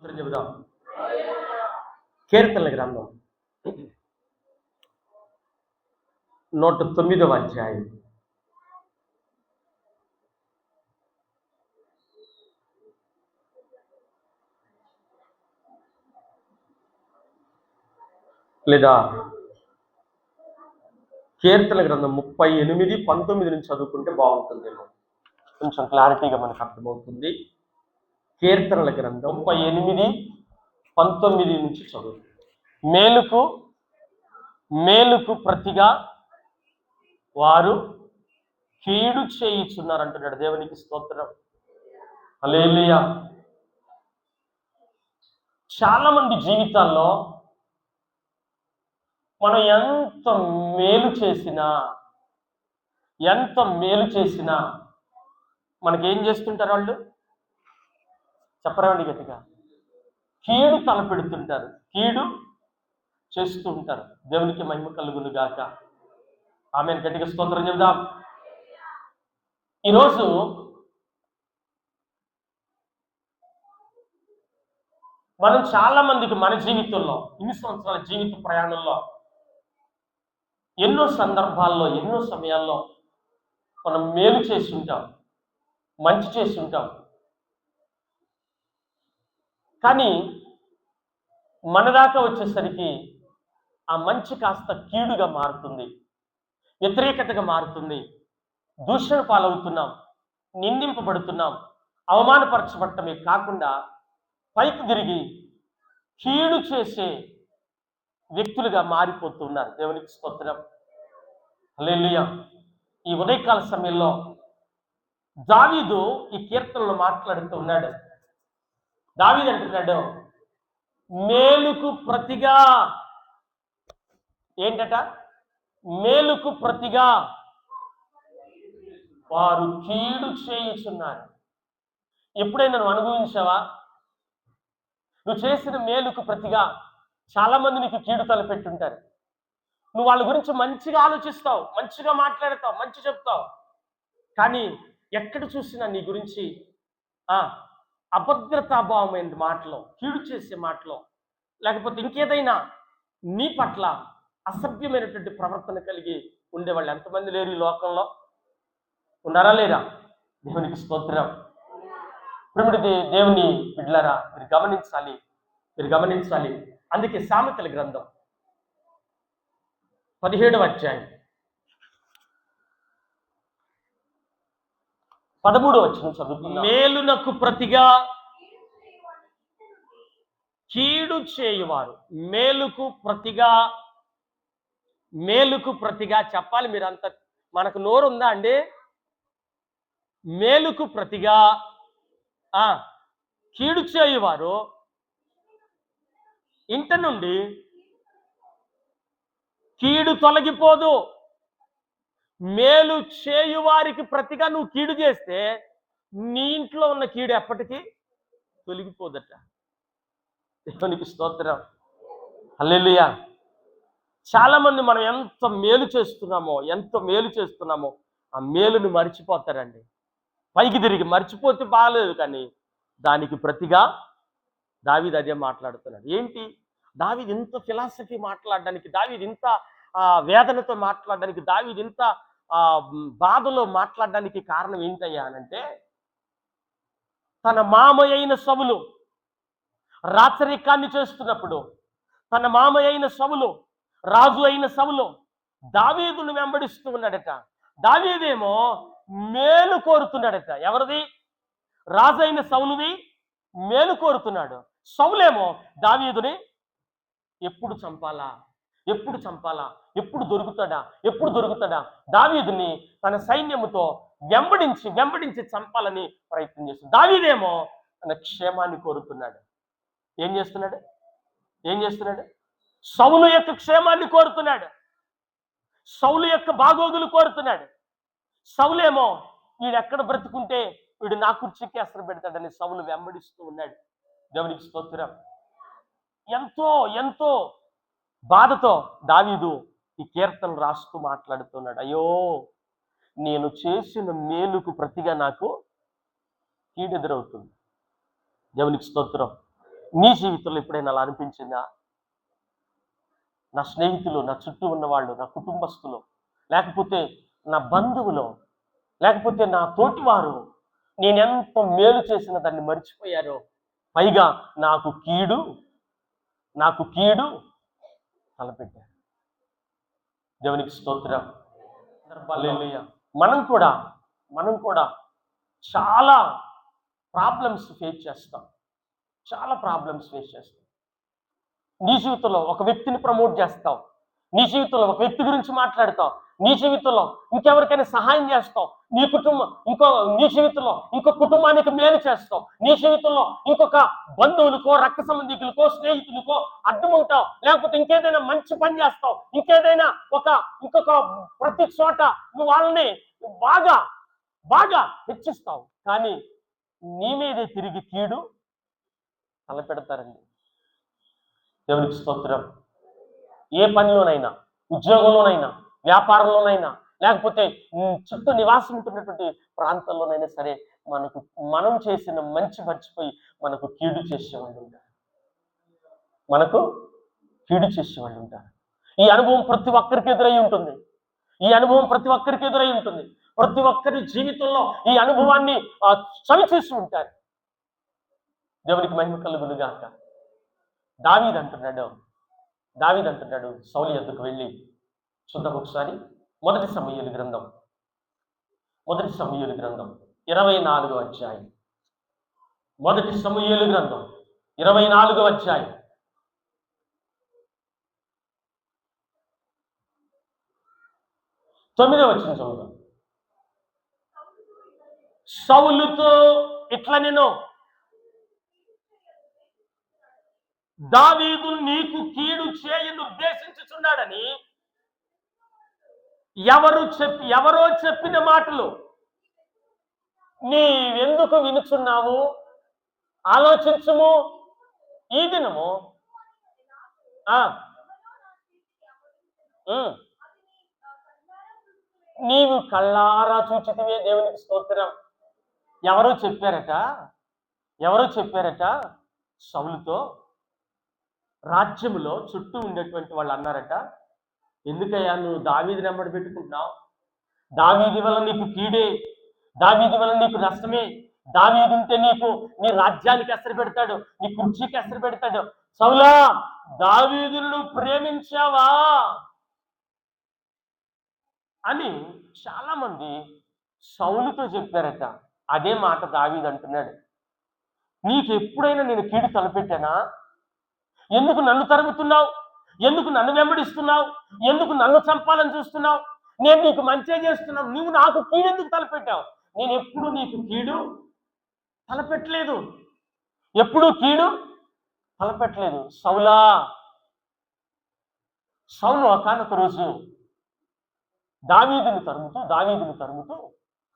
చెబుదాం. కీర్తనల గ్రంథం 109వ అధ్యాయం. లేదా కీర్తనల గ్రంథం 38, 19 నుంచి చదువుకుంటే బాగుంటుందేమో, కొంచెం క్లారిటీగా మనకు అర్థమవుతుంది. కీర్తనల గ్రంథం 38, 19 నుంచి చదువు. మేలుకు మేలుకు ప్రతిగా వారు కీడు చేయుచున్నారు అంటున్నాడు. దేవునికి స్తోత్రం. హల్లెలూయా. చాలా మంది జీవితాల్లో మనం ఎంత మేలు చేసినా మనకేం చేస్తుంటారు వాళ్ళు? చెప్పరండి గట్టిగా. కీడు తలపెడుతుంటారు, కీడు చేస్తూ ఉంటారు. దేవునికి మహిమ కలుగును గాక. ఆమెను గట్టిగా స్తోత్రం చెబుదాం. ఈరోజు మనం చాలా మందికి మన జీవితంలో, ఇన్ని సంవత్సరాల జీవిత ప్రయాణంలో ఎన్నో సందర్భాల్లో, ఎన్నో సమయాల్లో మనం మేలు చేసి ఉంటాం, మంచి చేసి ఉంటాం. కానీ మన దాకా వచ్చేసరికి ఆ మంచి కాస్త కీడుగా మారుతుంది, వ్యతిరేకతగా మారుతుంది. దూషణ పాలవుతున్నాం, నిందింపబడుతున్నాం, అవమానపరచబడటమే కాకుండా పైకి తిరిగి కీడు చేసే వ్యక్తులుగా మారిపోతున్నారు. దేవునికి స్తోత్రం. హల్లెలూయా. ఈ ఉదయకాల సమయంలో దావీదు ఈ కీర్తనలో మాట్లాడుతూ ఉన్నాడు. దావీదు అంటున్నాడు, మేలుకు ప్రతిగా, ఏంటట? మేలుకు ప్రతిగా వారు కీడు చేయుచున్నారు. ఎప్పుడైనా నువ్వు అనుభవించావా? నువ్వు చేసిన మేలుకు ప్రతిగా చాలా మంది నీకు కీడు తలపెట్టుంటారు. నువ్వు వాళ్ళ గురించి మంచిగా ఆలోచిస్తావు, మంచిగా మాట్లాడతావు, మంచి చెప్తావు. కానీ ఎక్కడ చూసినా నీ గురించి అభద్రతాభావమైన మాటలో, కీడు చేసే మాటలో, లేకపోతే ఇంకేదైనా నీ పట్ల అసభ్యమైనటువంటి ప్రవర్తన కలిగి ఉండేవాళ్ళు ఎంతమంది లేరు ఈ లోకంలో? ఉన్నారా లేరా? దేవునికి స్తోత్రం. ప్రిమిడి దేవుని బిడ్డలారా, మీరు గమనించాలి. అందుకే సామెతల గ్రంథం 17వ అధ్యాయం 13వ వచనం చదువుకుందాం. మేలునకు ప్రతిగా కీడు చేయువారు. మేలుకు ప్రతిగా చెప్పాలి. మీరంతా, మనకు నోరు ఉందా అండి? మేలుకు ప్రతిగా కీడు చేయువారు ఇంట నుండి కీడు తొలగిపోదు. మేలు చేయువారికి ప్రతిగా నువ్వు కీడు చేస్తే నీ ఇంట్లో ఉన్న కీడు ఎప్పటికీ తొలగిపోదట. దేవునికి స్తోత్రం. హల్లెలూయా. చాలా మంది మనం ఎంత మేలు చేస్తున్నామో ఆ మేలుని మర్చిపోతారండి. పైకి తిరిగి మర్చిపోతే బాగాలేదు, కానీ దానికి ప్రతిగా దావీదు అదే మాట్లాడుతున్నాడు. ఏంటి దావీదు ఇంత ఫిలాసఫీ మాట్లాడడానికి, దావీదు ఇంత వేదనతో మాట్లాడడానికి, దావీదు ఇంత బాధలో మాట్లాడడానికి కారణం ఏంటయ్యా అనంటే, తన మామయ్య అయిన సౌలు రాచరికాన్ని చేస్తున్నప్పుడు, తన మామయ్య అయిన సౌలు, రాజు అయిన సౌలు దావీదును వెంబడిస్తూ ఉన్నాడట. దావీదేమో మేలు కోరుతున్నాడట. ఎవరిది? రాజు అయిన సౌలుది మేలు కోరుతున్నాడు. సౌలేమో దావీదుని ఎప్పుడు చంపాలా, ఎప్పుడు దొరుకుతాడా దావీదుని తన సైన్యముతో వెంబడించి చంపాలని ప్రయత్నం చేస్తున్నాడు. దావీదేమో తన క్షేమాన్ని కోరుతున్నాడు. ఏం చేస్తున్నాడు? సౌలు యొక్క క్షేమాన్ని కోరుతున్నాడు, సౌలు యొక్క బాగోగులు కోరుతున్నాడు. సౌలేమో వీడెక్కడ బ్రతుకుంటే వీడు నా కుర్చీకి అసలు పెడతాడని సౌలు వెంబడిస్తూ ఉన్నాడు. దేవునికి స్తోత్రం. ఎంతో బాధతో దావీదు ఈ కీర్తన రాస్తూ మాట్లాడుతున్నాడు. అయ్యో, నేను చేసిన మేలుకు ప్రతిగా నాకు కీడెదురవుతుంది. దేవునికి స్తోత్రం. నీ జీవితంలో ఎప్పుడైనా అలా అనిపించిందా? నా స్నేహితులు, నా చుట్టూ ఉన్నవాళ్ళు, నా కుటుంబస్తులు, లేకపోతే నా బంధువులు, లేకపోతే నా తోటివారు నేనెంత మేలు చేసిన దాన్ని మర్చిపోయారో, పైగా నాకు కీడు నాకు కీడు తలపెట్టారు. దేవునికి స్తోత్రం. హల్లెలూయా. మనం కూడా చాలా ప్రాబ్లమ్స్ ఫేస్ చేస్తాం. చాలా ప్రాబ్లమ్స్ ఫేస్ చేస్తాం. నీ జీవితంలో ఒక వ్యక్తిని ప్రమోట్ చేస్తావు, నీ జీవితంలో ఒక వ్యక్తి గురించి మాట్లాడతావు, నీ జీవితంలో ఇంకెవరికైనా సహాయం చేస్తావు, నీ జీవితంలో ఇంకో కుటుంబానికి మేలు చేస్తావు, నీ జీవితంలో ఇంకొక బంధువులకో, రక్త సంబంధికులకో, స్నేహితులకో అడ్డం ఉంటావు, లేకపోతే ఇంకేదైనా మంచి పని చేస్తావు, ఇంకేదైనా ఇంకొక ప్రతి చోట నువ్వు వాళ్ళని బాగా బాగా హెచ్చిస్తావు. కానీ నీ మీదే తిరిగి కీడు తలపెడతారండి. దేవునికి స్తోత్రం. ఏ పనిలోనైనా, ఉద్యోగంలోనైనా, వ్యాపారంలోనైనా, లేకపోతే చుట్టూ నివాసం ఉంటున్నటువంటి ప్రాంతాల్లోనైనా సరే మనం చేసిన మంచి మర్చిపోయి మనకు కీడు చేసేవాళ్ళు ఉంటారు. ఈ అనుభవం ప్రతి ఒక్కరికి ఎదురై ఉంటుంది. ప్రతి ఒక్కరి జీవితంలో ఈ అనుభవాన్ని చవి చూసి ఉంటారు. దేవునికి మహిమ కలుగును గాక. దావీదు అంటున్నాడు సౌలు యొద్దకు వెళ్ళి, చూద్దాం ఒకసారి. మొదటి సమూయేలు గ్రంథం 24వ అధ్యాయం. మొదటి సమూయేలు గ్రంథం 24వ అధ్యాయం 9వ వచనం చదువుదాం. సౌలుతో ఇట్లా నేను, దావీదు నీకు కీడు చేయను ఉద్దేశించుచున్నాడని ఎవరో చెప్పిన మాటలు నీవెందుకు వినుచున్నావు? ఆలోచించుము. ఈ దినము నీవు కళ్ళారా చూచితివే. దేవునికి స్తోత్రం. ఎవరో చెప్పారట సౌలుతో, రాజ్యములో చుట్టూ ఉండేటువంటి వాళ్ళు అన్నారట, ఎందుకయ్యా నువ్వు దావీదు నెంబడి పెట్టుకుంటున్నావు? దావీదు వల్ల నీకు కీడే, దావీదు వల్ల నీకు నష్టమే. దావీదు ఉంటే నీ రాజ్యానికి ఎసరు పెడతాడు, నీ కుర్చీకి ఎసరు పెడతాడు. సౌలా, దావీదును ప్రేమించావా అని చాలా మంది సౌలుతో చెప్పారట. అదే మాట దావీదు అంటున్నాడు, నీకు ఎప్పుడైనా నేను కీడు తలపెట్టానా? ఎందుకు నన్ను తరుగుతున్నావు? ఎందుకు నన్ను వెంబడిస్తున్నావు? ఎందుకు నన్ను చంపాలని చూస్తున్నావు? నేను నీకు మంచి చేస్తున్నావు, నువ్వు నాకు కీడు ఎందుకు తలపెట్టావు? నేను ఎప్పుడు నీకు కీడు తలపెట్టలేదు, సౌలు ఒకానొక రోజు దావీదును తరుముతూ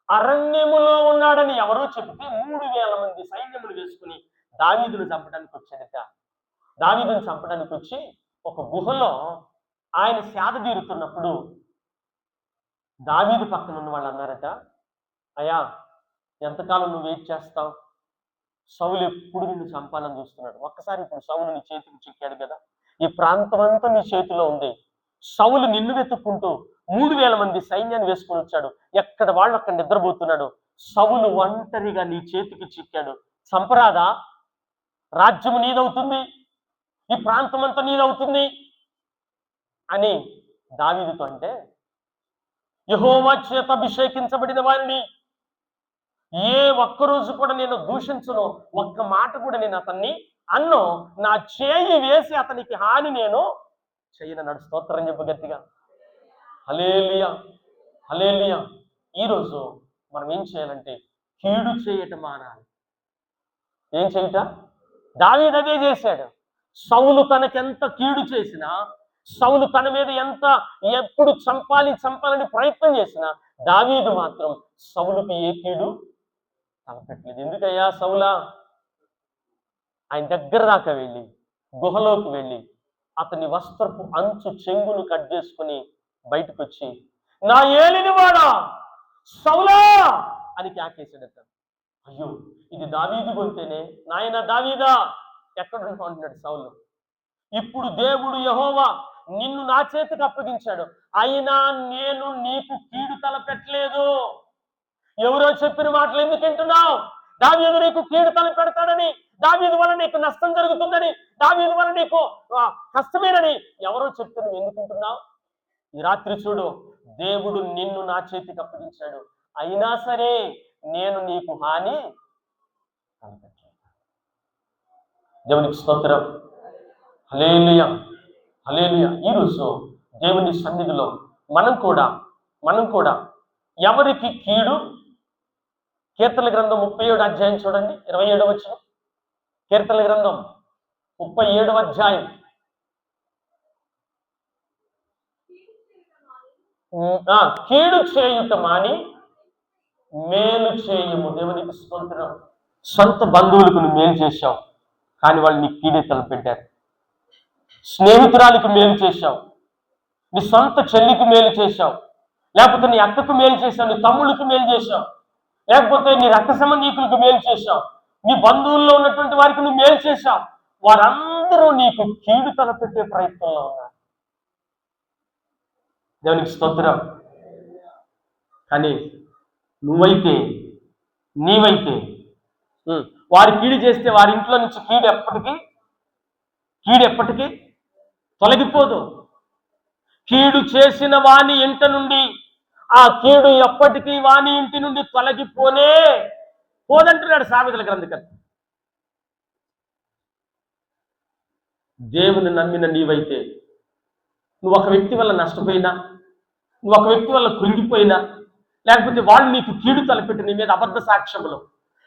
అరణ్యములో ఉన్నాడని ఎవరో చెబితే 3000 మంది సైన్యములు వేసుకుని దావీదును చంపడానికి వచ్చాడట. దావీదును చంపడానికి వచ్చి ఒక గుహలో ఆయన సేద తీరుతున్నప్పుడు దావీదు పక్కన ఉన్న వాళ్ళు అన్నారట, అయ్యా ఎంతకాలం నువ్వు వెయిట్ చేస్తావు? సౌలు ఎప్పుడు నిన్ను చంపాలని చూస్తున్నాడు. ఒక్కసారి ఇప్పుడు సౌలు నీ చేతికి చిక్కాడు కదా, ఈ ప్రాంతం అంతా నీ చేతిలో ఉంది. సౌలు నిన్ను వెతుక్కుంటూ 3000 మంది సైన్యాన్ని వేసుకొని వచ్చాడు. ఎక్కడ వాళ్ళు అక్కడ నిద్రపోతున్నాడు. సౌలు ఒంటరిగా నీ చేతికి చిక్కాడు. చంపరాదా? రాజ్యము నీదవుతుంది, ఈ ప్రాంతం అంతా నీదవుతుంది అని దావీదుతో అంటే, యెహోవా చేత అభిషేకించబడిన వారిని ఏ ఒక్కరోజు కూడా నేను దూషించను, ఒక్క మాట కూడా నేను అతన్ని అన్ను, నా చేయి వేసి అతనికి హాని నేను చేయనన్నాడు. స్తోత్రం చెప్పు గట్టిగా. హల్లెలూయా, హల్లెలూయా. ఈరోజు మనం ఏం చేయాలంటే కీడు చేయటం మానాలి. ఏం చేయట? దావీదు అదే చేశాడు. సౌలు తనకెంత కీడు చేసినా, సౌలు తన మీద ఎప్పుడు చంపాలని ప్రయత్నం చేసినా, దావీదు మాత్రం సౌలుకి ఏ కీడు తలపెట్టలేదు. ఎందుకయ్యా సౌలా? ఆయన దగ్గర దాకా వెళ్ళి, గుహలోకి వెళ్ళి, అతని వస్త్రపు అంచు చెంగును కట్ చేసుకుని బయటకు వచ్చి, నా ఏలినవాడా సౌలా అని కేకేశాడట. అయ్యో, ఇది దావీదు గొంతేనే. నాయన దావీదా, ఎక్కడున్నావు అంటున్నాడు సౌలు. ఇప్పుడు దేవుడు యెహోవా నిన్ను నా చేతికి అప్పగించాడు, అయినా నేను నీకు కీడు తలపెట్టలేదు. ఎవరో చెప్పిన మాటలు ఎందుకు వింటున్నావు? దావీదు నీకు కీడు తలపెడతాడని, దావీదు వల్ల నీకు నష్టం జరుగుతుందని, దావీదు వల్ల నీకు కష్టమేనని ఎవరో చెప్తే నువ్వు ఎందుకు వింటున్నావు? ఈ రాత్రి చూడు, దేవుడు నిన్ను నా చేతికి అప్పగించాడు, అయినా సరే నేను నీకు హాని తలపెట్టలేదు. దేవునికి స్తోత్రం. హల్లెలూయా, హల్లెలూయా. ఈరోజు దేవుని సన్నిధిలో మనం కూడా ఎవరికి కీడు, కీర్తన గ్రంథం 37 అధ్యాయం చూడండి, 27 వచనం. కీర్తన గ్రంథం 37 అధ్యాయం. కీడు చేయుట మాని మేలు చేయుము. దేవునికి స్తోత్రం. సొంత బంధువులకు నువ్వు మేలు చేశావు, కానీ వాళ్ళు నీ కీడే తలపెట్టారు. స్నేహితురాలికి మేలు చేశావు, నీ సొంత చెల్లికి మేలు చేశావు, లేకపోతే నీ అక్కకు మేలు చేశావు, నీ తమ్ముళ్ళకి మేలు చేశావు, లేకపోతే నీ రక్త సంబంధీకులకు మేలు చేశావు, నీ బంధువుల్లో ఉన్నటువంటి వారికి నువ్వు మేలు చేశావు. వారందరూ నీకు కీడు తలపెట్టే ప్రయత్నంలో ఉన్నారు. దేవునికి స్తోత్రం. కానీ నీవైతే వారి కీడు చేస్తే వారి ఇంట్లో నుంచి కీడు ఎప్పటికీ తొలగిపోదు. కీడు చేసిన వాని ఇంట నుండి ఆ కీడు ఎప్పటికీ వాని ఇంటి నుండి తొలగిపోనే పోదంటున్నాడు సామెతల గ్రంథకర్త. దేవుని నమ్మిన నీవైతే నువ్వు ఒక వ్యక్తి వల్ల నష్టపోయినా, నువ్వు ఒక వ్యక్తి వల్ల కృంగిపోయినా, లేకపోతే వాళ్ళు నీకు కీడు తలపెట్టి నీ మీద అబద్ధ సాక్ష్యములు,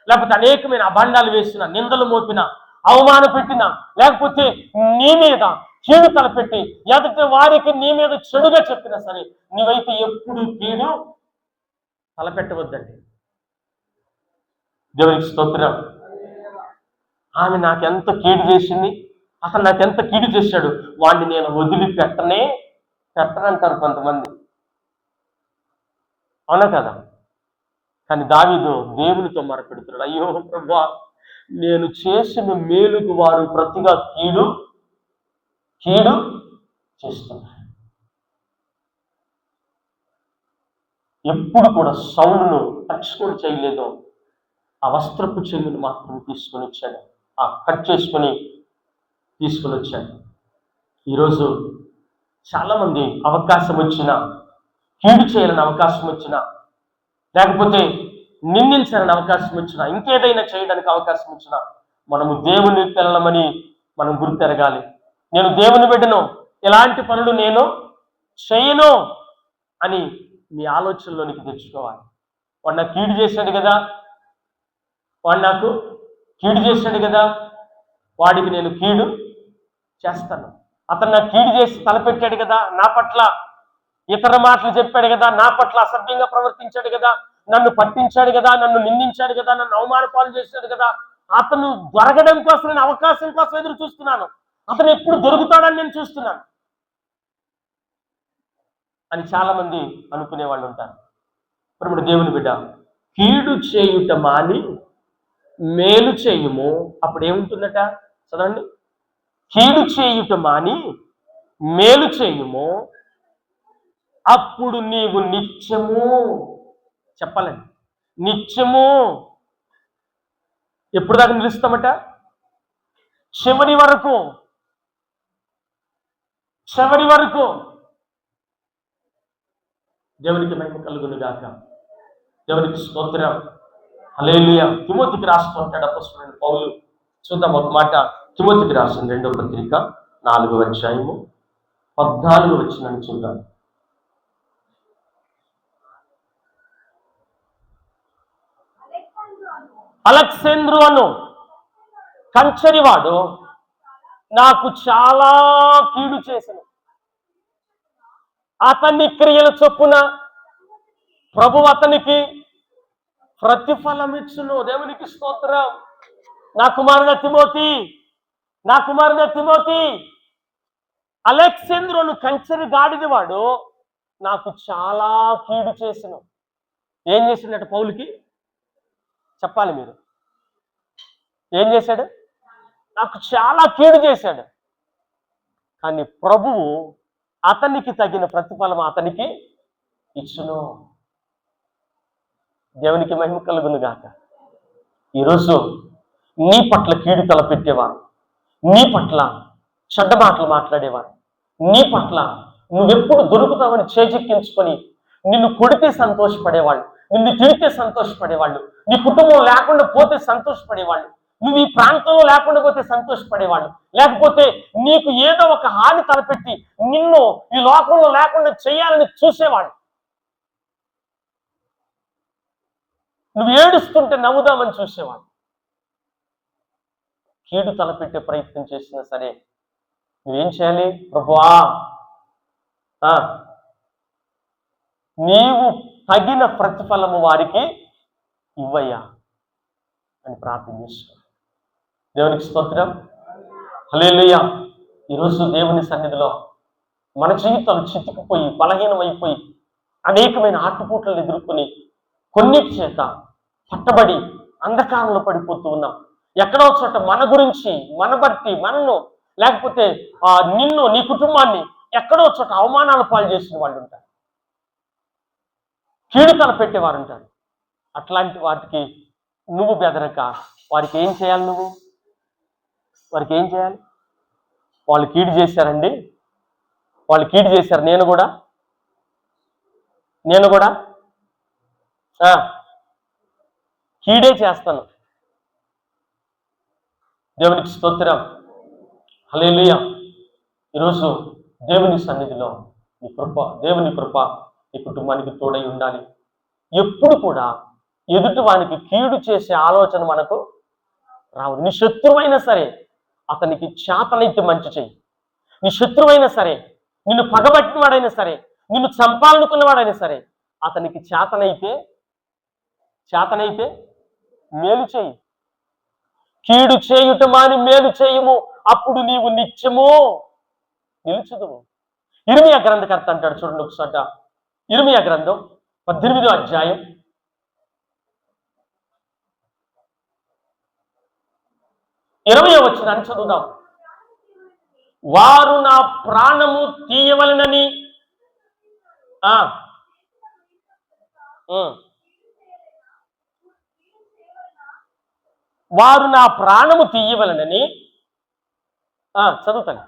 లేకపోతే అనేకమైన అభాండాలు వేసిన, నిందలు మోపిన, అవమాన పెట్టిన, లేకపోతే నీ మీద కీడు తలపెట్టి ఎదుటి వారికి నీ మీద చెడుగా చెప్పినా సరే, నీవైతే ఎప్పుడు కీడు తలపెట్టవద్దండి. దేవునికి స్తోత్రం. ఆమె నాకెంత కీడు చేసింది, అతను నాకెంత కీడు చేశాడు, వాడిని నేను పెట్టనంటారు కొంతమంది. అవునా కదా? కానీ దావీదు దేవునితో మొరపెడుతున్నాడు, అయ్యో ప్రభువా, నేను చేసిన మేలుకు వారు ప్రతిగా కీడు చేస్తున్నారు. ఎప్పుడు కూడా సౌలును టచ్ కూడా చేయలేదు. ఆ వస్త్రపు చెంగును మాత్రం తీసుకొని వచ్చాడు, ఆ కట్ చేసుకొని తీసుకొని వచ్చాడు. ఈరోజు చాలామంది అవకాశం వచ్చినా, కీడు చేయాలని అవకాశం వచ్చినా, లేకపోతే నిందించాలని అవకాశం వచ్చినా, ఇంకేదైనా చేయడానికి అవకాశం వచ్చినా, మనము దేవుని పిల్లలమని మనం గుర్తెరగాలి. నేను దేవుని బిడ్డను, ఎలాంటి పనులు నేను చేయను అని మీ ఆలోచనలోనికి తెచ్చుకోవాలి. వాడు నాకు కీడు చేశాడు కదా, వాడికి నేను కీడు చేస్తాను. అతను నాకు కీడు చేసి తలపెట్టాడు కదా, నా పట్ల ఇతర మాటలు చెప్పాడు కదా, నా పట్ల అసభ్యంగా ప్రవర్తించాడు కదా, నన్ను పట్టించాడు కదా, నన్ను నిందించాడు కదా, నన్ను అవమాన పాలు చేశాడు కదా, అతను దొరకడం కోసం నేను అవకాశం కోసం ఎదురు చూస్తున్నాను, అతను ఎప్పుడు దొరుకుతాడని నేను చూస్తున్నాను అని చాలా మంది అనుకునే వాళ్ళు ఉంటారు. ఇప్పుడు దేవుని బిడ్డ, కీడు చేయుట మాని మేలు చేయుము. అప్పుడు ఏముంటుందట చదవండి, కీడు చేయుట మాని మేలు చేయుము, అప్పుడు నీవు నిత్యము, చెప్పాలండి, నిత్యము ఎప్పుడు దాకా నిలుస్తామట? చివరి వరకు. దేవునికి మహిమ కలుగును గాక. దేవునికి స్తోత్రం. హల్లెలూయా. తిమోతికి రాస్తూ ఉంటాడు అపోస్తలుడైన పౌలు. చూద్దాం ఒక మాట. తిమోతికి రాసిన 2వ పత్రిక 4వ అధ్యాయము 14వ వచనాన్ని చూద్దాం. అలెగ్జాంద్రు అను కంచరివాడు నాకు చాలా కీడు చేసెను, అతన్ని క్రియల చొప్పున ప్రభువు అతనికి ప్రతిఫలం ఇచ్చును. దేవునికి స్తోత్రం. నా కుమారుడ తిమోతి, అలెగ్జాంద్రును కంచెరి గాడిది వాడు నాకు చాలా కీడు చేసెను. ఏం చేసిండట పౌలుకి? చెప్పాలి మీరు. ఏం చేశాడు? నాకు చాలా కీడు చేశాడు, కానీ ప్రభువు అతనికి తగిన ప్రతిఫలం అతనికి ఇచ్చును. దేవునికి మహిమ కలుగును గాక. ఈరోజు నీ పట్ల కీడు తలపెట్టేవారు, నీ పట్ల చెడ్డ మాటలు మాట్లాడేవారు, నీ పట్ల నువ్వెప్పుడు దొరుకుతావని చేజెక్కించుకొని నిన్ను కొడితే సంతోషపడేవాళ్ళు, నిన్ను తిడితే సంతోషపడేవాళ్ళు, నీ కుటుంబం లేకుండా పోతే సంతోషపడేవాళ్ళు, నువ్వు ఈ ప్రాంతంలో లేకుండా పోతే సంతోషపడేవాళ్ళు, లేకపోతే నీకు ఏదో ఒక హాని తలపెట్టి నిన్ను ఈ లోకంలో లేకుండా చేయాలని చూసేవాళ్ళు, నువ్వు ఏడుస్తుంటే నవ్వుదామని చూసేవాళ్ళు, కీడు తలపెట్టే ప్రయత్నం చేసినా సరే నువ్వేం చేయాలి? ప్రభువా, నీవు తగిన ప్రతిఫలము వారికి ఇవ్వయ్యా అని ప్రార్థన చేసుకో. దేవునికి స్తోత్రం. హల్లెలూయా. ఈరోజు దేవుని సన్నిధిలో మన జీవితాలు చితికిపోయి బలహీనమైపోయి అనేకమైన ఆటుపోట్లను ఎదుర్కొని కొన్నిటి చేత పట్టబడి అంధకారంలో పడిపోతూ ఉన్నాం. ఎక్కడో చోట మన గురించి, మన బట్టి, మనను లేకపోతే నిన్ను, నీ కుటుంబాన్ని ఎక్కడో చోట అవమానాల పాలు చేసిన వాళ్ళు ఉంటారు, కీడు తలపెట్టేవారు ఉంటారు. అట్లాంటి వాటికి నువ్వు బెదరక వారికి ఏం చేయాలి? వారికి ఏం చేయాలి? వాళ్ళు కీడు చేశారండి, వాళ్ళు కీడు చేశారు, నేను కూడా కీడే చేస్తాను. దేవునికి స్తోత్రం. హల్లెలూయా. ఈరోజు దేవుని సన్నిధిలో దేవుని కృప నీ కుటుంబానికి తోడై ఉండాలి. ఎప్పుడు కూడా ఎదుటి వానికి కీడు చేసే ఆలోచన మనకు రావద్దు. నీ శత్రువైనా సరే అతనికి చేతనైతే మంచి చెయ్యి. నీ శత్రువైనా సరే, నిన్ను పగబట్టిన వాడైనా సరే, నిన్ను చంపాలనుకున్నవాడైనా సరే, అతనికి చేతనైతే మేలు చేయి. కీడు చేయుట మాని మేలు చేయము, అప్పుడు నీవు నిత్యము నిలుచుదువు. ఇర్మియా గ్రంథకర్త అంటాడు, చూడండి ఒకసారి. ఇర్మియా గ్రంథం 18వ అధ్యాయం 20వ వచనాన్ని చదువుదాం. వారు నా ప్రాణము తీయవలనని వారు నా ప్రాణము తీయవలనని చదువుతాను.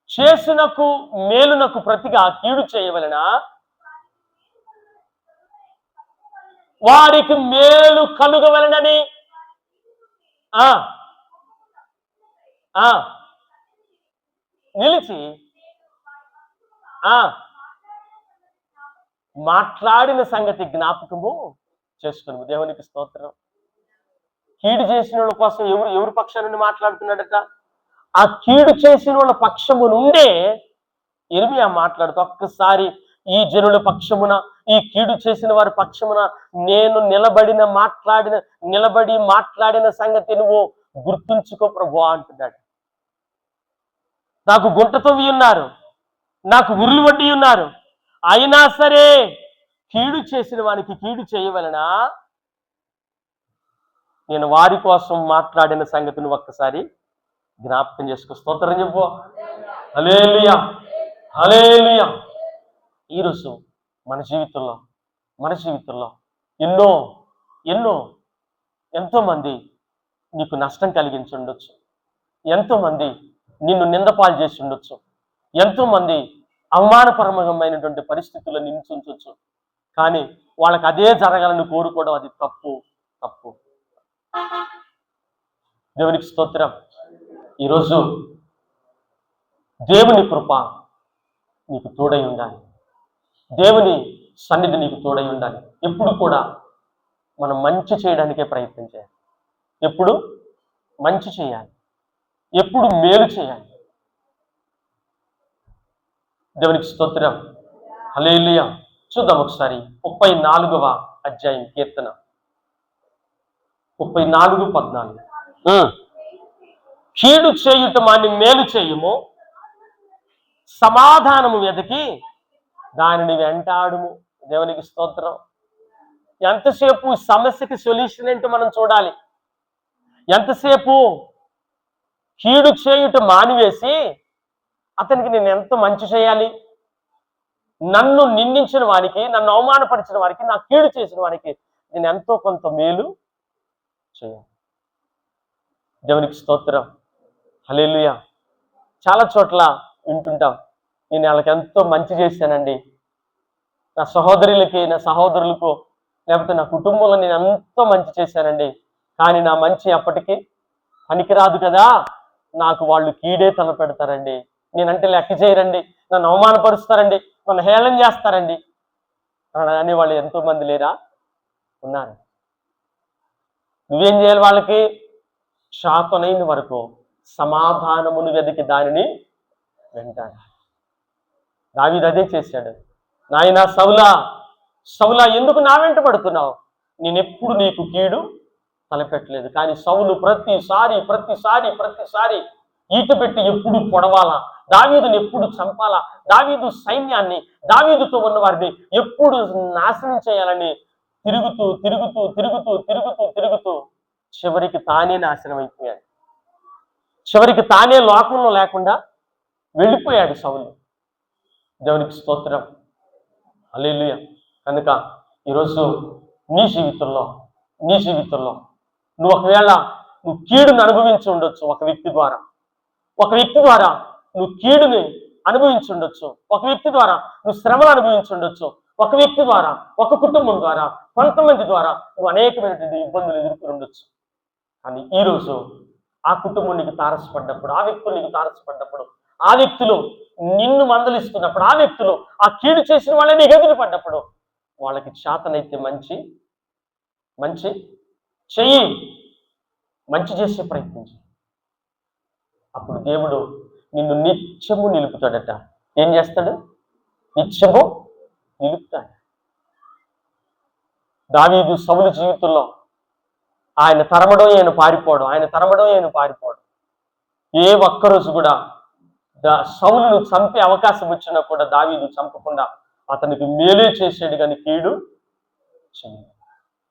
చేసునకు మేలునకు ప్రతిగా కీడు చేయవలన వారికి మేలు కలుగవలనని నిలిచి మాట్లాడిన సంగతి జ్ఞాపకము చేసుకుని. దేవునికి స్తోత్రం. కీడు చేసిన వాళ్ళ కోసం ఎవరి పక్షం నుండి మాట్లాడుతున్నాడట? ఆ కీడు చేసిన వాళ్ళ పక్షము నుండే ఇర్మియా మాట్లాడుతూ, ఒక్కసారి ఈ జనుల పక్షమున, ఈ కీడు చేసిన వారి పక్షమున నేను నిలబడి మాట్లాడిన సంగతి నువ్వు గుర్తుంచుకో ప్రభువా అంటున్నాడు. నాకు గుంట తవ్వి ఉన్నారు, నాకు ఉరులు వడ్డీ ఉన్నారు, అయినా సరే కీడు చేసిన వానికి కీడు చేయవలన నేను వారి కోసం మాట్లాడిన సంగతి నువ్వు ఒక్కసారి జ్ఞాపకం చేసుకో. స్తోత్రం చెప్పు. హల్లెలూయా, హల్లెలూయా. ఈరోజు మన జీవితంలో ఎంతోమంది నీకు నష్టం కలిగించి ఉండొచ్చు, ఎంతోమంది నిన్ను నిందపాలు చేసి ఉండొచ్చు, ఎంతోమంది అవమానపరమైనటువంటి పరిస్థితుల్లో నిలిచుంచవచ్చు. కానీ వాళ్ళకి అదే జరగాలని కోరుకోవడం అది తప్పు. దేవునికి స్తోత్రం. ఈరోజు దేవుని కృప నీకు తోడై ఉండాలి, దేవుని సన్నిధి నీకు తోడై ఉండాలి. ఎప్పుడు కూడా మనం మంచి చేయడానికే ప్రయత్నం చేయాలి, ఎప్పుడు మంచి చేయాలి, ఎప్పుడు మేలు చేయాలి. దేవునికి స్తోత్రం. హల్లెలూయా. చూద్దాం ఒకసారి 34వ అధ్యాయం కీర్తన 34:14. కీడు చేయుట మాని మేలు చేయుము, సమాధానము వెతికి దానిని వెంటాడుము. దేవునికి స్తోత్రం. ఎంతసేపు సమస్యకి సొల్యూషన్ ఏంటో మనం చూడాలి. ఎంతసేపు కీడు చేయుట మానివేసి అతనికి నేను ఎంత మంచి చేయాలి, నన్ను నిందించిన వారికి, నన్ను అవమానపరిచిన వారికి, నా కీడు చేసిన వారికి నేను ఎంతో కొంత మేలు చేయాలి. దేవునికి స్తోత్రం, హల్లెలూయా. చాలా చోట్ల వింటుంటాం, నేను వాళ్ళకి ఎంతో మంచి చేశానండి, నా సహోదరులకి, నా సహోదరులకు, లేకపోతే నా కుటుంబంలో నేను ఎంతో మంచి చేశానండి, కానీ నా మంచి అప్పటికి పనికిరాదు కదా, నాకు వాళ్ళు కీడే తలపెడతారండి, నేనంటే లెక్క చేయరండి, నన్ను అవమానపరుస్తారండి, నన్ను హేళన చేస్తారండి అని వాళ్ళు ఎంతో మంది లేరా? ఉన్నారు. నువ్వేం చేయాలి? వాళ్ళకి శాతనైన వరకు సమాధానమును వెతికి దానిని వెంటాడు. దావీదు అదే చేశాడు. నాయనా సౌలా, సౌలా ఎందుకు నా వెంట పడుతున్నావు? నేనెప్పుడు నీకు కీడు తలపెట్టలేదు, కానీ సౌలు ప్రతిసారి ఈట పెట్టి ఎప్పుడు పొడవాలా, దావీదుని ఎప్పుడు చంపాలా, దావీదు సైన్యాన్ని, దావీదుతో ఉన్న వారిని ఎప్పుడు నాశనం చేయాలని తిరుగుతూ చివరికి తానే నాశనం అయిపోయాడు. చివరికి తానే లోకంలో లేకుండా వెళ్ళిపోయాడు సౌలు. దేవునికి స్తోత్రం, హల్లెలూయా. కనుక ఈరోజు నీ జీవితంలో నువ్వు ఒకవేళ నువ్వు కీడుని అనుభవించి ఉండొచ్చు, ఒక వ్యక్తి ద్వారా నువ్వు కీడుని అనుభవించి ఉండొచ్చు, ఒక వ్యక్తి ద్వారా నువ్వు శ్రమలు అనుభవించి ఉండొచ్చు, ఒక వ్యక్తి ద్వారా, ఒక కుటుంబం ద్వారా, కొంతమంది ద్వారా నువ్వు అనేకమైనటువంటి ఇబ్బందులు ఎదుర్కొని ఉండొచ్చు. కానీ ఈరోజు ఆ కుటుంబం నీకు తారసపడ్డప్పుడు, ఆ వ్యక్తులు నీకు తారసపడ్డప్పుడు, ఆ వ్యక్తులు నిన్ను మందలిస్తున్నప్పుడు, ఆ వ్యక్తులు ఆ కీడు చేసిన వాళ్ళని నీకు ఎదురు పడ్డప్పుడు, వాళ్ళకి చేతనైతే మంచి చెయ్యి, మంచి చేసే ప్రయత్నించి, అప్పుడు దేవుడు నిన్ను నిత్యము నిలుపుతాడట. ఏం చేస్తాడు? నిత్యము నిలుపుతాడు. దావీదు సౌలు జీవితంలో ఆయన తరమడం, ఆయన పారిపోవడం, ఏ ఒక్కరోజు కూడా సౌలును చంపే అవకాశం వచ్చినా కూడా దావీదు చంపకుండా అతనికి మేలే చేసాడు, కానీ కీడు చేయడు.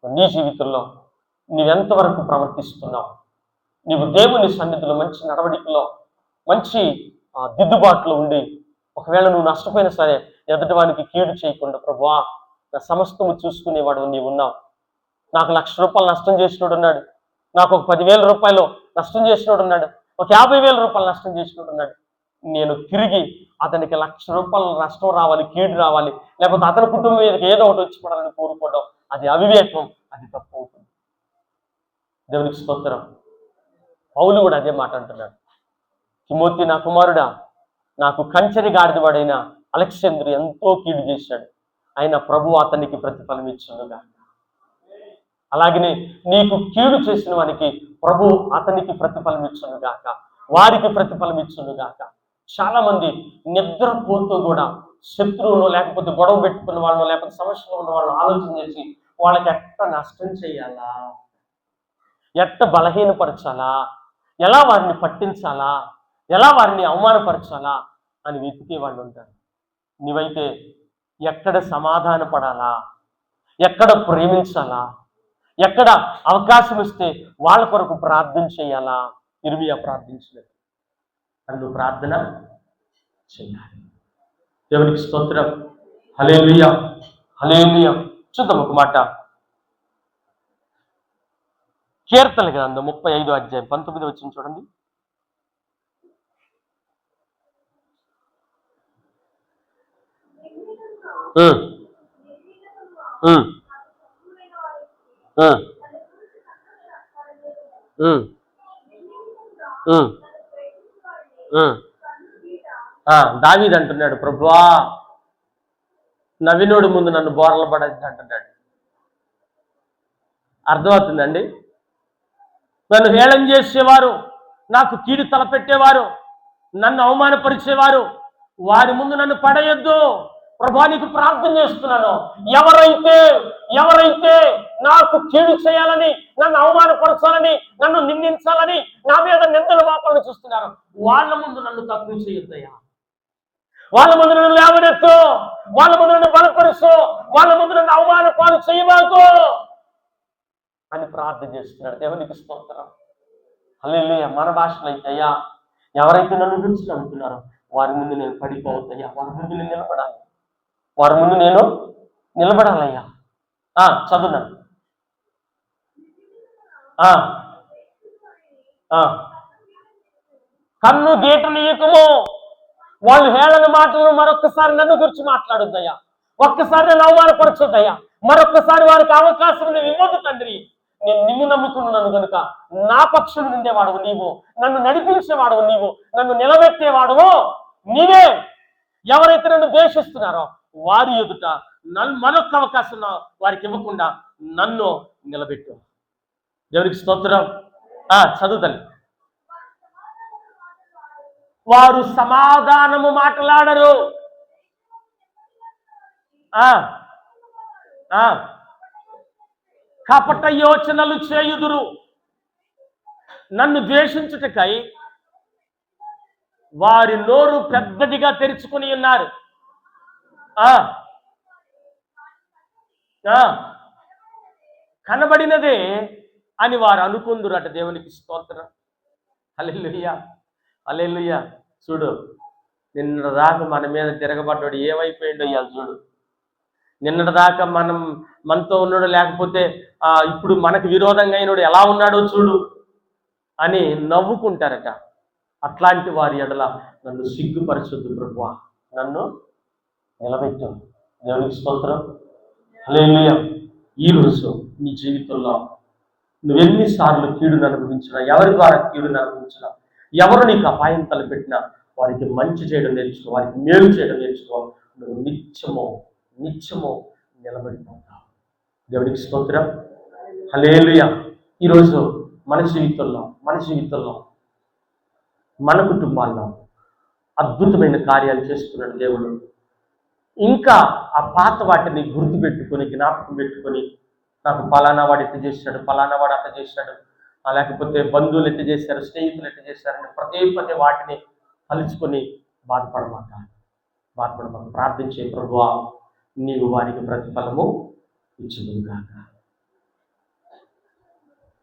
నీ జీవితంలో నీవెంతవరకు ప్రవర్తిస్తున్నావు? నీవు దేవుని సన్నిధిలో మంచి నడవడికలో, మంచి దిద్దుబాటులో ఉండి, ఒకవేళ నువ్వు నష్టపోయినా సరే ఎదుటి వానికి కీడు చేయకుండా, ప్రభువా నా సమస్తము చూసుకునేవాడు నీవు ఉన్నావు, నాకు ₹1,00,000 నష్టం చేసినోడు ఉన్నాడు, నాకు ఒక ₹10,000 నష్టం చేసినోడు ఉన్నాడు, ఒక ₹50,000 నష్టం చేసినోడు ఉన్నాడు, నేను తిరిగి అతనికి ₹1,00,000 నష్టం రావాలి, కీడు రావాలి, లేకపోతే అతని కుటుంబం మీదకి ఏదో ఒకటి వచ్చి పడాలని కోరుకోవడం, అది అవివేకం, అది తప్పు అవుతుంది. దేవునికి స్తోత్రం. పౌలు కూడా అదే మాట అంటున్నాడు. తిమోతి నా కుమారుడా, నాకు కంచెని గాడిదవాడైన అలెగ్జాంద్రు ఎంతో కీడు చేశాడు, ఆయన ప్రభువు అతనికి ప్రతిఫలం ఇచ్చునుగా. అలాగనే నీకు కీడు చేసిన వానికి ప్రభు అతనికి ప్రతిఫలం ఇచ్చునుగాక, వారికి ప్రతిఫలం ఇచ్చునుగాక. చాలా మంది నిద్రపోతూ కూడా శత్రువును, లేకపోతే గొడవ పెట్టుకున్న వాళ్ళను, లేకపోతే సమస్యలో ఉన్న వాళ్ళని ఆలోచన చేసి వాళ్ళకి ఎట్ట నష్టం చేయాలా, ఎట్ట బలహీనపరచాలా, ఎలా వారిని పట్టించాలా, ఎలా వారిని అవమానపరచాలా అని వెతికే వాళ్ళు ఉంటారు. నీవైతే ఎక్కడ సమాధాన పడాలా, ఎక్కడ ప్రేమించాలా, ఎక్కడ అవకాశం ఇస్తే వాళ్ళ కొరకు ప్రార్థన చేయాలా, ఇర్మియా ప్రార్థించలేదు. అని నువ్వు ప్రార్థన చేయాలి. దేవునికి స్తోత్రం, హల్లెలూయా, హల్లెలూయా. చూద్దాం ఒక మాట. కీర్తనల గ్రంథం 35:19 చూడండి. దావీదు అంటున్నాడు, ప్రభువా నవీనుడి ముందు నన్ను బోర్ల పడద్దు అంటున్నాడు. అర్థమవుతుందండి? నన్ను హేళన చేసేవారు, నాకు కీడు తలపెట్టేవారు, నన్ను అవమానపరిచేవారు, వారి ముందు నన్ను పడేయొద్దు. ప్రభువా నీకు ప్రార్థన చేస్తున్నాను, ఎవరైతే నాకు కీడు చేయాలని, నన్ను అవమానపరచాలని, నన్ను నిందించాలని, నా మీద నిందల వాపాలను చూస్తున్నారు, వాళ్ళ ముందు నన్ను తక్కువ చేయొద్దయ్యా. వాళ్ళ ముందు నన్ను లేవనెత్తు, వాళ్ళ ముందు నన్ను బలపరుచు, వాళ్ళ ముందు నన్ను అవమాన పాలు చేయబాకు అని ప్రార్థన చేస్తున్నాడు. దేవునికి స్తోత్రం. హల్లెలూయా. మన భాషలో అయితే అయ్యా ఎవరైతే నన్ను గురించి నమ్ముతున్నారో వారి ముందు నేను పడిపోవద్దయ్యా, వారి ముందు నేను నిలబడాలి, వారి ముందు నేను నిలబడాలయ్యా. చదువున్నాను. కన్ను గీట నీయకము, వాళ్ళు హేళన మాటలు మరొక్కసారి నన్ను గురించి మాట్లాడొద్దయ్యా, ఒక్కసారి నన్ను అవమానపరచొద్దయ్యా, మరొక్కసారి వారికి అవకాశం నేను ఇవ్వద్దు తండ్రి. నేను నిన్ను నమ్ముకున్నాను కనుక నా పక్షం నిండేవాడవు నీవు, నన్ను నడిపించేవాడవు నీవు, నన్ను నిలబెట్టేవాడవు నీవే. ఎవరైతే నన్ను ద్వేషిస్తున్నారో వారి ఎదుట మరొక్క అవకాశం వారికి ఇవ్వకుండా నన్ను నిలబెట్టు. దేవునికి స్తోత్రం. చదువుతాను. వారు సమాధానము మాట్లాడరు. కపట యోచనలు చేయుదురు. నన్ను ద్వేషించుటకై వారి నోరు పెద్దదిగా తెరుచుకుని ఉన్నారు. కనబడినదే అని వారు అనుకుందురట. దేవునికి స్తోత్రం. హల్లెలూయా, హల్లెలూయా. చూడు, నిన్నటిదాకా మన మీద తిరగబడ్డాడు ఏమైపోయిండో ఇవాళ చూడు. నిన్నటిదాకా మనతో ఉన్నాడు, లేకపోతే ఇప్పుడు మనకు విరోధంగా అయినాడు ఎలా ఉన్నాడో చూడు అని నవ్వుకుంటారట. అట్లాంటి వారి ఎడల నన్ను సిగ్గుపరచొద్దు ప్రభువా, నన్ను నిలబెట్టు. దేవునికి స్తోత్రం. హల్లెలూయా. ఈరోజు నీ జీవితంలో నువ్వెన్నిసార్లు కీడును అనుభవించినా, ఎవరి ద్వారా కీడును అనుభవించినా, ఎవరు నీకు అపాయం తలపెట్టినా వారికి మంచి చేయడం నేర్చుకో, వారికి మేలు చేయడం నేర్చుకో. నువ్వు నిత్యము నిలబడిపోతావు. దేవునికి స్తోత్రం. హల్లెలూయా. ఈరోజు మన జీవితంలో మన కుటుంబాల్లో అద్భుతమైన కార్యాలు చేస్తున్నాడు దేవుడు. ఇంకా ఆ పాత వాటిని గుర్తుపెట్టుకొని, జ్ఞాపకం పెట్టుకొని, నాకు పలానా వాడు ఎట్టు చేశాడు, పలానా వాడు అట్ట చేశాడు, లేకపోతే బంధువులు ఎట్టు చేశారు, స్నేహితులు ఎట్టు చేశారని పదే వాటిని తలుచుకొని బాధపడమాక. ప్రార్థించే ప్రభువా, నీవు వారికి ప్రతిఫలము ఇచ్చుదువుగాక.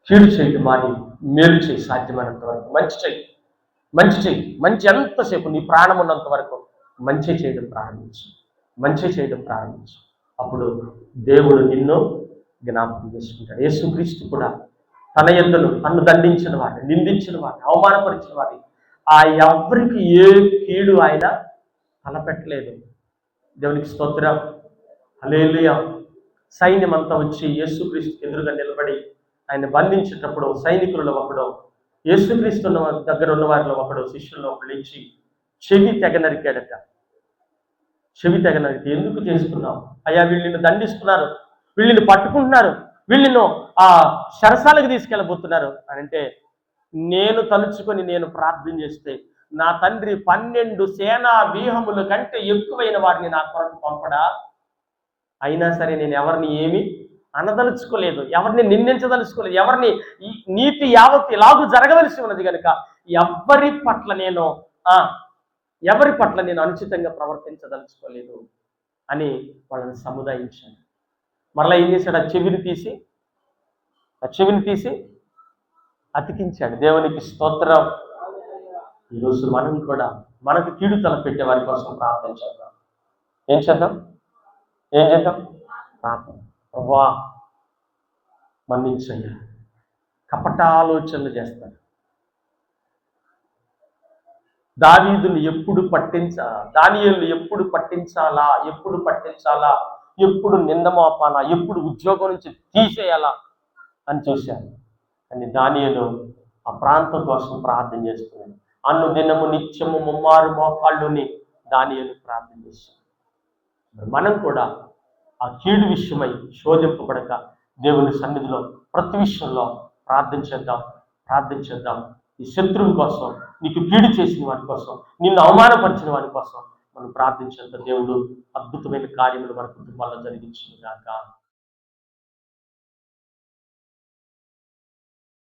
కీడు చేయటం మాని మేలు చేయి. సాధ్యమైనంత వరకు మంచి చేయి. మంచి ఎంతసేపు నీ ప్రాణం ఉన్నంత వరకు మంచి చేయడం ప్రారంభించు. అప్పుడు దేవుడు నిన్ను జ్ఞాపకం చేసుకుంటాడు. యేసుక్రీస్తు కూడా తన యందును తన్ను దండించిన వాడిని, నిందించిన వాడిని, అవమానపరిచిన వాడిని ఎవరికి ఏ కీడు ఆయన తలపెట్టలేదు. దేవునికి స్తోత్రం. హల్లెలూయా. సైన్యం అంతా వచ్చి యేసుక్రీస్తు ఎదురుగా నిలబడి ఆయన బంధించేటప్పుడు సైనికులలో ఒకడు, యేసుక్రీస్తు దగ్గర ఉన్న వారిలో ఒకడు, శిష్యుల్లో ఒకడు ఇచ్చి చెవి తెగ నరికాడట. ఎందుకు చేస్తున్నావు అయ్యా? వీళ్ళని దండిస్తున్నారు, వీళ్ళని పట్టుకుంటున్నారు, వీళ్ళను శరసాలకు తీసుకెళ్ళబోతున్నారు అని అంటే, నేను తలుచుకొని నేను ప్రార్థన చేస్తే నా తండ్రి 12 సేనా వ్యూహముల కంటే ఎక్కువైన వారిని నా కొరకు పంపడా? అయినా సరే నేను ఎవరిని ఏమి అనదలుచుకోలేదు, ఎవరిని నిందించదలుచుకోలేదు, ఎవరిని నీతి యావత్ ఇలాగూ జరగవలసి ఉన్నది కనుక ఎవరి పట్ల నేను అనుచితంగా ప్రవర్తించదలుచుకోలేదు అని వాళ్ళని సముదాయించాను. మరలా ఏం చేశాడు? ఆ చెవిని తీసి అతికించాడు. దేవునికి స్తోత్రం. ఈరోజు మనం కూడా మనకు కీడు తలపెట్టే వారి కోసం ప్రార్థన చేద్దాం. ఏం చేద్దాం? ప్రార్థన. ప్రభువా మన్నించయ్యా. కపట ఆలోచనలు చేస్తారు. దావీదుని దానియేలుని ఎప్పుడు పట్టించాలా, ఎప్పుడు నింద మోపాలా, ఎప్పుడు ఉద్యోగం నుంచి తీసేయాలా అని చూశాను. కానీ దానియేలు ఆ ప్రాంతం కోసం ప్రార్థన చేస్తున్నాడు. దినము నిత్యము ముమ్మారు మోకాళ్ళుని దానియేలు ప్రార్థన చేశాడు. మనం కూడా ఆ కీడు విషయమై శోధింపబడక దేవుని సన్నిధిలో ప్రతి విషయంలో ప్రార్థన చేద్దాం. ఈ శత్రువు కోసం, నీకు కీడు చేసిన వారి కోసం, నిన్ను అవమానపరిచిన వారి కోసం మనం ప్రార్థించేద్దాం. దేవుడు అద్భుతమైన కార్యములు మన కుటుంబాల్లో జరిగించును గాక.